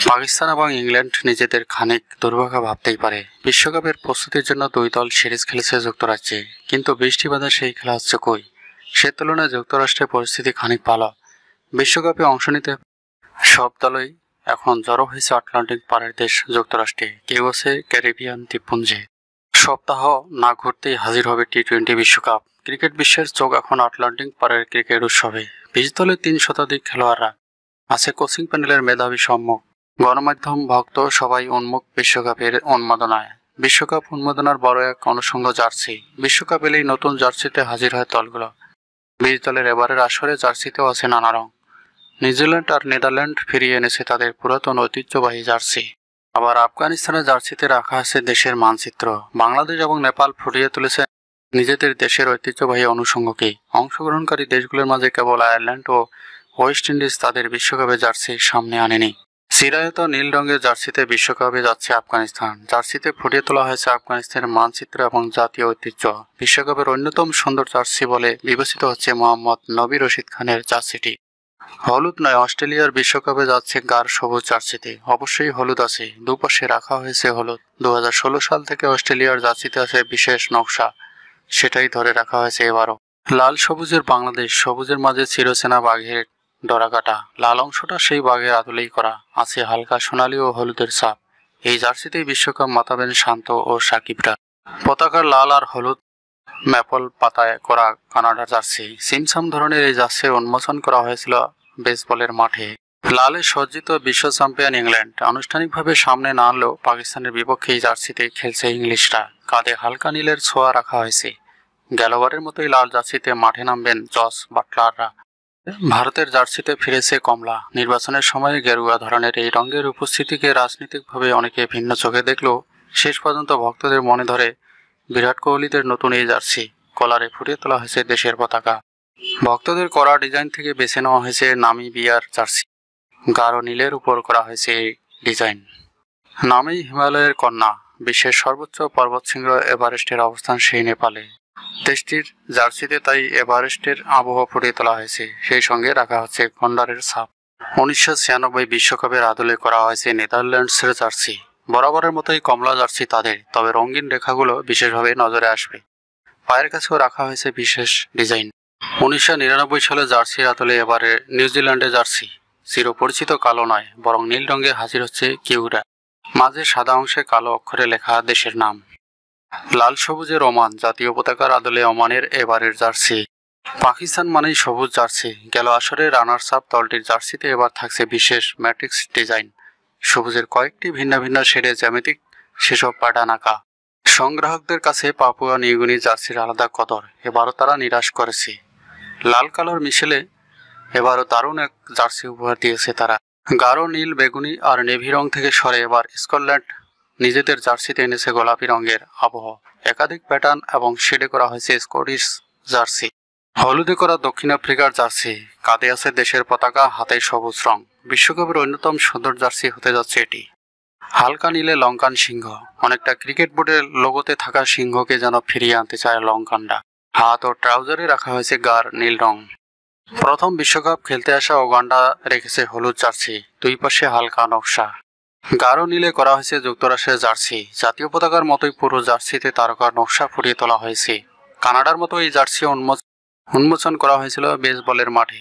পাকিস্তান এবং ইংল্যান্ড নিজেদের খানিক দুর্ভাগা ভাবতেই পারে। বিশ্বকাপের প্রস্তুতির জন্য দুই দল সিরিজ খেলেছে যুক্তরাজ্যে, কিন্তু বৃষ্টি বাদে সেই খেলা হচ্ছে কই। সে তুলনায় যুক্তরাষ্ট্রের পরিস্থিতি খানিক ভালো। বিশ্বকাপে অংশ নিতে সব দলই এখন জড়ো হয়েছে আটলান্টিক পারের দেশ যুক্তরাষ্ট্রে, কেউ আছে ক্যারিবিয়ান দ্বীপপুঞ্জে। সপ্তাহ না ঘুরতেই হাজির হবে টি-20 বিশ্বকাপ। ক্রিকেট বিশ্বের চোখ এখন আটলান্টিক পারের ক্রিকেট উৎসবে। 20 দলের 3 শতাধিক খেলোয়াড়রা আছে কোচিং প্যানেলের মেধাবী সম্মুখ। গণমাধ্যম ভক্ত সবাই উন্মুখ বিশ্বকাপের উন্মাদনায়। বিশ্বকাপ উন্মাদনার বড় এক অনুষঙ্গ জার্সি। বিশ্বকাপ এলেই নতুন জার্সিতে হাজির হয় দলগুলো। 20 দলের এবারের আসরে জার্সিতেও আছে নানা রং। নিউজিল্যান্ড আর নেদারল্যান্ড ফিরিয়ে এনেছে তাদের পুরাতন ঐতিহ্যবাহী জার্সি। আবার আফগানিস্তানের জার্সিতে রাখা আছে দেশের মানচিত্র। বাংলাদেশ এবং নেপাল ফুটিয়ে তুলেছে নিজেদের দেশের ঐতিহ্যবাহী অনুষঙ্গকে। অংশগ্রহণকারী দেশগুলোর মাঝে কেবল আয়ারল্যান্ড ও ওয়েস্ট ইন্ডিজ তাদের বিশ্বকাপে জার্সি সামনে আনেনি। চিরায়ত নীল রঙের জার্সিতে বিশ্বকাপে যাচ্ছে আফগানিস্তান। জার্সিতে ফুটিয়ে তোলা হয়েছে আফগানিস্তানের মানচিত্র এবং জাতীয় ঐতিহ্য। বিশ্বকাপের অন্যতম সুন্দর জার্সি বলে বিবেচিত হচ্ছে মোহাম্মদ নবী রশিদ খানের জার্সিটি। হলুদ নয়, অস্ট্রেলিয়ার বিশ্বকাপে যাচ্ছে গাঢ় সবুজ জার্সিতে। অবশ্যই হলুদ আছে, দুপাশে রাখা হয়েছে হলুদ। 2016 সাল থেকে অস্ট্রেলিয়ার জার্সিতে আছে বিশেষ নকশা, সেটাই ধরে রাখা হয়েছে এবারও। লাল সবুজের বাংলাদেশ, সবুজের মাঝে চিরচেনা বাঘের ডরাকাটা। লাল অংশটা সেই বাঘের আদলেই করা, আছে হালকা সোনালী ও হলুদের ছাপ। এই জার্সিতেই বিশ্বকাপ মাতাবেন শান্ত ও সাকিবরা। পতাকার লাল আর হলুদ ম্যাপল পাতায় করা কানাডার জার্সি। সিমসাম ধরনের এই জার্সি উন্মোচন করা হয়েছিল বেসবলের মাঠে। লালে সজ্জিত বিশ্ব চ্যাম্পিয়ন ইংল্যান্ড আনুষ্ঠানিকভাবে সামনে না আনলেও পাকিস্তানের বিপক্ষে এই জার্সিতে খেলছে ইংলিশরা। কাঁধে হালকা নীলের ছোঁয়া রাখা হয়েছে। গেলবারের মতোই লাল জার্সিতে মাঠে নামবেন জস বাটলাররা। ভারতের জার্সিতে ফিরেছে কমলা। নির্বাচনের সময় গেরুয়া ধরনের এই রঙের উপস্থিতিকে রাজনৈতিকভাবে অনেকে ভিন্ন চোখে দেখলেও শেষ পর্যন্ত ভক্তদের মনে ধরে বিরাট কোহলিদের নতুন এই জার্সি। কলারে ফুটিয়ে তোলা হয়েছে দেশের পতাকা। ভক্তদের করা ডিজাইন থেকে বেছে নেওয়া হয়েছে নামিবিয়ার জার্সি। গাঢ় নীলের উপর করা হয়েছে এই ডিজাইন। নামেই হিমালয়ের কন্যা। বিশ্বের সর্বোচ্চ পর্বতশৃঙ্গ এভারেস্টের অবস্থান সেই নেপালে। দেশটির জার্সিতে তাই এভারেস্টের আবহ ফুটিয়ে তোলা হয়েছে। সেই সঙ্গে রাখা হচ্ছে কন্ডারের ছাপ। 1996 বিশ্বকাপের আদলে করা হয়েছে নেদারল্যান্ডসের জার্সি। বরাবরের মতোই কমলা জার্সি তাদের, তবে রঙিন রেখাগুলো বিশেষভাবে নজরে আসবে। পায়ের কাছেও রাখা হয়েছে বিশেষ ডিজাইন। 1999 সালে জার্সির আদলে এবারে নিউজিল্যান্ডের জার্সি চিরপরিচিত কালো নয়, বরং নীল রঙে হাজির হচ্ছে কিউরা। মাঝে সাদা অংশে কালো অক্ষরে লেখা দেশের নাম। লাল সবুজের ওমান, জাতীয় পতাকার আদলে ওমানের এবারের জার্সি। পাকিস্তান মানেই সবুজ জার্সি। গেল আসরে রানার্স আপ দলটির জার্সিতে এবার থাকছে বিশেষ ম্যাট্রিক্স ডিজাইন। সবুজের কয়েকটি ভিন্ন ভিন্ন শেডে জ্যামিতিক সেসব প্যাটার্ন আঁকা। সংগ্রাহকদের কাছে পাপুয়া নিউগিনি জার্সির আলাদা কদর। এবারও তারা নিরাশ করেছে। লাল কালোর মিশেলে এবারও দারুণ এক জার্সি উপহার দিয়েছে তারা। গাঢ় নীল, বেগুনি আর নেভি রং থেকে সরে এবার স্কটল্যান্ড নিজেদের জার্সিতে এনেছে গোলাপি রঙের আবহ। একাধিক প্যাটার্ন এবং শেডে করা হয়েছে স্কটিশ জার্সি। হলুদে করা দক্ষিণ আফ্রিকার জার্সি। কাঁধে আছে দেশের পতাকা, হাতে সবুজ রং। বিশ্বকাপের অন্যতম সুন্দর জার্সি হতে যাচ্ছে এটি। হালকা নীলে লঙ্কান সিংহ, অনেকটা ক্রিকেট বোর্ডের লোগোতে থাকা সিংহকে যেন ফিরিয়ে আনতে চায় লঙ্কানরা। হাত ও ট্রাউজারে রাখা হয়েছে গাঢ় নীল রং। প্রথম বিশ্বকাপ খেলতে আসা ওগান্ডা রেখেছে হলুদ জার্সি, দুই পাশে হালকা নকশা। গাঢ় নীলে করা হয়েছে যুক্তরাষ্ট্রের জার্সি। জাতীয় পতাকার মতোই পুরো জার্সিতে তারকার নকশা ফুটিয়ে তোলা হয়েছে। কানাডার মতো এই জার্সি উন্মোচন করা হয়েছিল বেসবলের মাঠে।